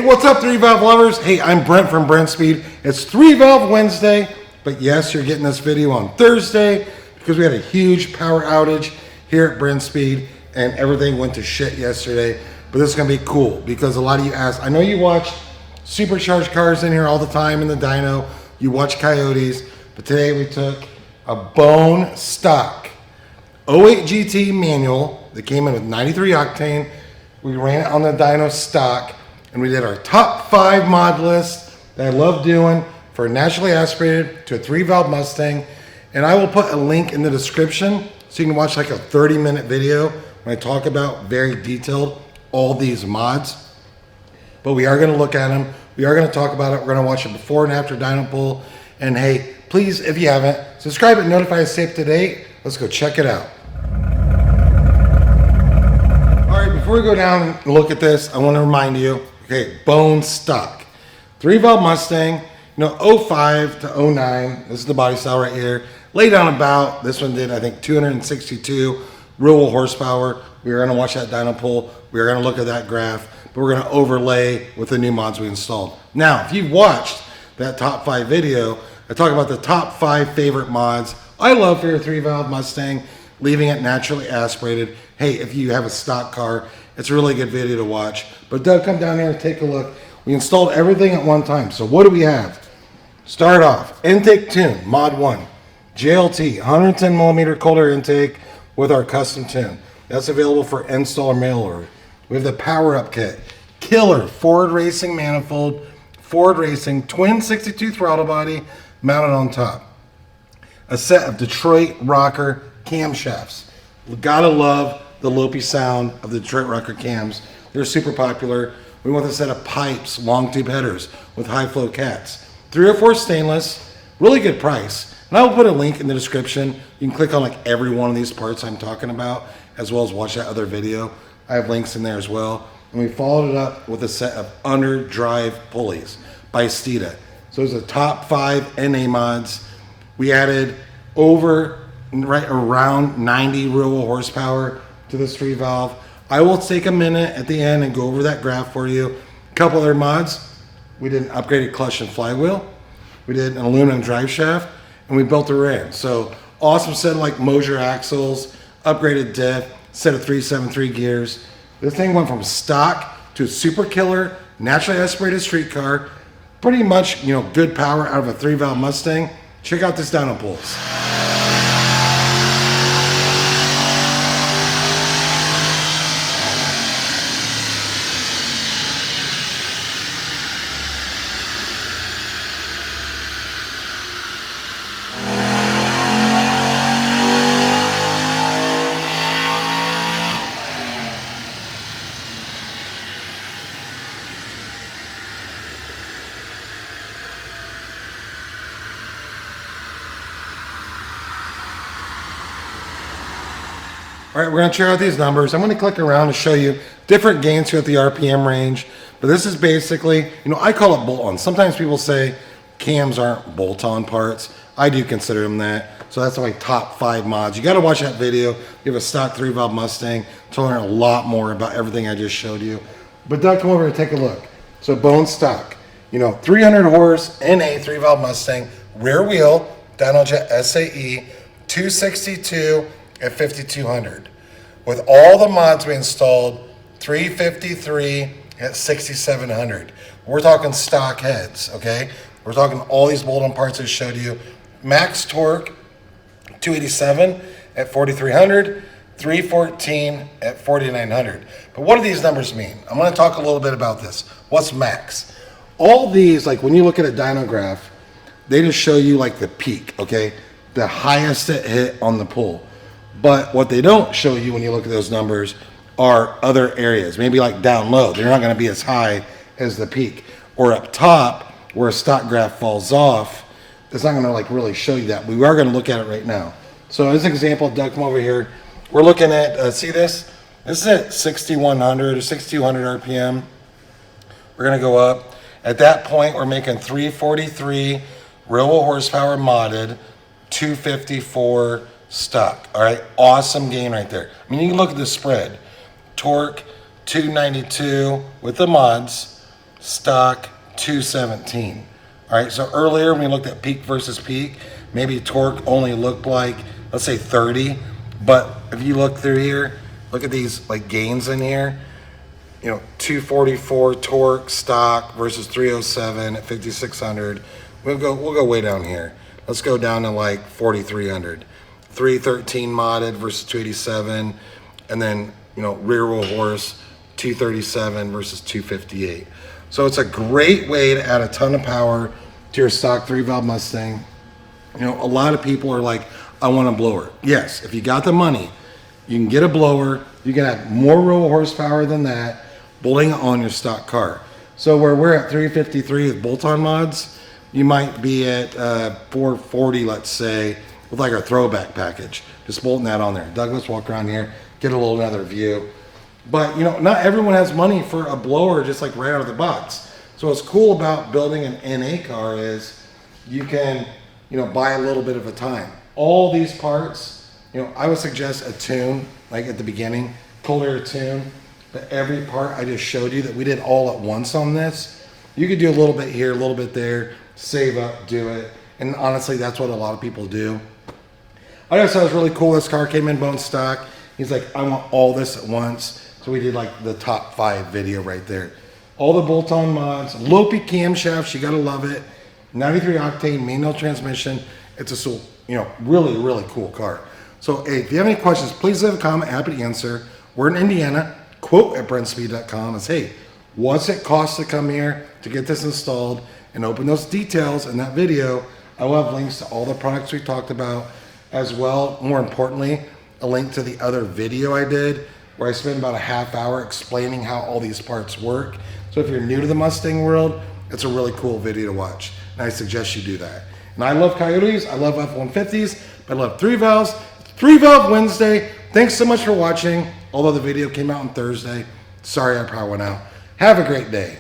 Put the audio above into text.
what's up, 3-valve lovers? Hey, I'm Brent from Brenspeed. It's 3-valve Wednesday, but yes, you're getting this video on Thursday because we had a huge power outage here at Brenspeed and everything went to shit yesterday. But this is going to be cool because a lot of you asked. I know you watch supercharged cars in here all the time in the dyno. You watch Coyotes, but today we took a bone stock 08 GT manual that came in with 93 octane. We ran it on the dyno stock, and we did our top 5 mod list that I love doing for a naturally aspirated to a 3-valve Mustang. And I will put a link in the description so you can watch like a 30-minute video when I talk about very detailed all these mods. But we are going to look at them. We are going to talk about it. We're going to watch it before and after dyno pull. And hey, please, if you haven't, subscribe and notify us stay up to date. Let's go check it out. Before we go down and look at this, I want to remind you, okay, bone stock. 3-valve Mustang, 05 to 09. This is the body style right here. Laid on about, this one did, I think, 262 real horsepower. We are going to watch that dyno pull. We are going to look at that graph, but we're going to overlay with the new mods we installed. Now, if you've watched that top 5 video, I talk about the top 5 favorite mods I love for your 3-valve Mustang, leaving it naturally aspirated. Hey, if you have a stock car, it's a really good video to watch. But Doug, come down here and take a look. We installed everything at one time. So what do we have? Start off, intake tune, mod 1. JLT, 110 millimeter cold air intake with our custom tune. That's available for install or mail order. We have the power up kit. Killer Ford Racing manifold, Ford Racing twin 62 throttle body mounted on top. A set of Detroit rocker camshafts. Gotta love the lopey sound of the Detroit rocker cams. They're super popular. We want a set of Pypes long tube headers with high flow cats. 304 stainless, really good price. And I will put a link in the description. You can click on like every one of these parts I'm talking about, as well as watch that other video. I have links in there as well. And we followed it up with a set of underdrive pulleys by Steeda. So it's the top 5 NA mods. We added right around 90 real horsepower to this 3-valve. I will take a minute at the end and go over that graph for you. A couple other mods. We did an upgraded clutch and flywheel. We did an aluminum drive shaft, and we built a rim. So awesome set of like Mosier axles, upgraded diff, set of 373 gears. This thing went from stock to a super killer, naturally aspirated street car. Pretty much, good power out of a 3-valve Mustang. Check out this dyno pulls. All right, we're going to check out these numbers. I'm going to click around to show you different gains throughout the RPM range. But this is basically, I call it bolt-on. Sometimes people say cams aren't bolt-on parts. I do consider them that. So that's my top 5 mods. You got to watch that video. You have a stock 3-valve Mustang to learn a lot more about everything I just showed you. But Doug, come over and take a look. So bone stock, 300 horse NA 3-valve Mustang, rear wheel, Dynojet SAE, 262 at 5200. With all the mods we installed, 353 at 6700. We're talking stock heads, okay? We're talking all these bolt-on parts I showed you. Max torque, 287 at 4300, 314 at 4900. But what do these numbers mean? I'm going to talk a little bit about this. What's max? All these, like when you look at a dyno graph, they just show you like the peak, okay? The highest it hit on the pull. But what they don't show you when you look at those numbers are other areas, maybe like down low. They're not going to be as high as the peak. Or up top, where a stock graph falls off, it's not going to like really show you that. We are going to look at it right now. So as an example, Doug, come over here. We're looking at, see this? This is at 6,100 or 6,200 RPM. We're going to go up. At that point, we're making 343 real horsepower modded, 254 stock. All right, awesome gain right there. I mean, you can look at the spread. Torque 292 with the mods, stock 217. All right, so earlier when we looked at peak versus peak, maybe torque only looked like, let's say 30, but if you look through here, look at these like gains in here, you know, 244 torque stock versus 307 at 5,600. We'll go way down here. Let's go down to like 4,300. 313 modded versus 287, and then, you know, rear wheel horse 237 versus 258. So it's a great way to add a ton of power to your stock 3-valve Mustang. You know, a lot of people are like, I want a blower. Yes, if you got the money, you can get a blower. You can have more real horsepower than that, bolting on your stock car. So where we're at 353 with bolt-on mods, you might be at 440, let's say, with like our throwback package. Just bolting that on there. Doug, let's walk around here, get a little another view. But, you know, not everyone has money for a blower just like right out of the box. So what's cool about building an NA car is you can, you know, buy a little bit of a time. All these parts, you know, I would suggest a tune, like at the beginning, cold air tune. But every part I just showed you that we did all at once on this, you could do a little bit here, a little bit there, save up, do it. And honestly, that's what a lot of people do. I just thought it was really cool. This car came in bone stock. He's like, I want all this at once. So we did like the top 5 video right there. All the bolt-on mods, Lopi camshafts, you gotta love it. 93 octane manual transmission. It's a, you know, really, really cool car. So hey, if you have any questions, please leave a comment, happy to answer. We're in Indiana, quote at Brenspeed.com is, hey, what's it cost to come here to get this installed and open those details in that video. I will have links to all the products we talked about as well. More importantly, a link to the other video I did where I spent about a half hour explaining how all these parts work. So if you're new to the Mustang world, it's a really cool video to watch. And I suggest you do that. And I love Coyotes, I love F-150s, but I love 3 valves. 3-valve Wednesday. Thanks so much for watching. Although the video came out on Thursday. Sorry I probably went out. Have a great day.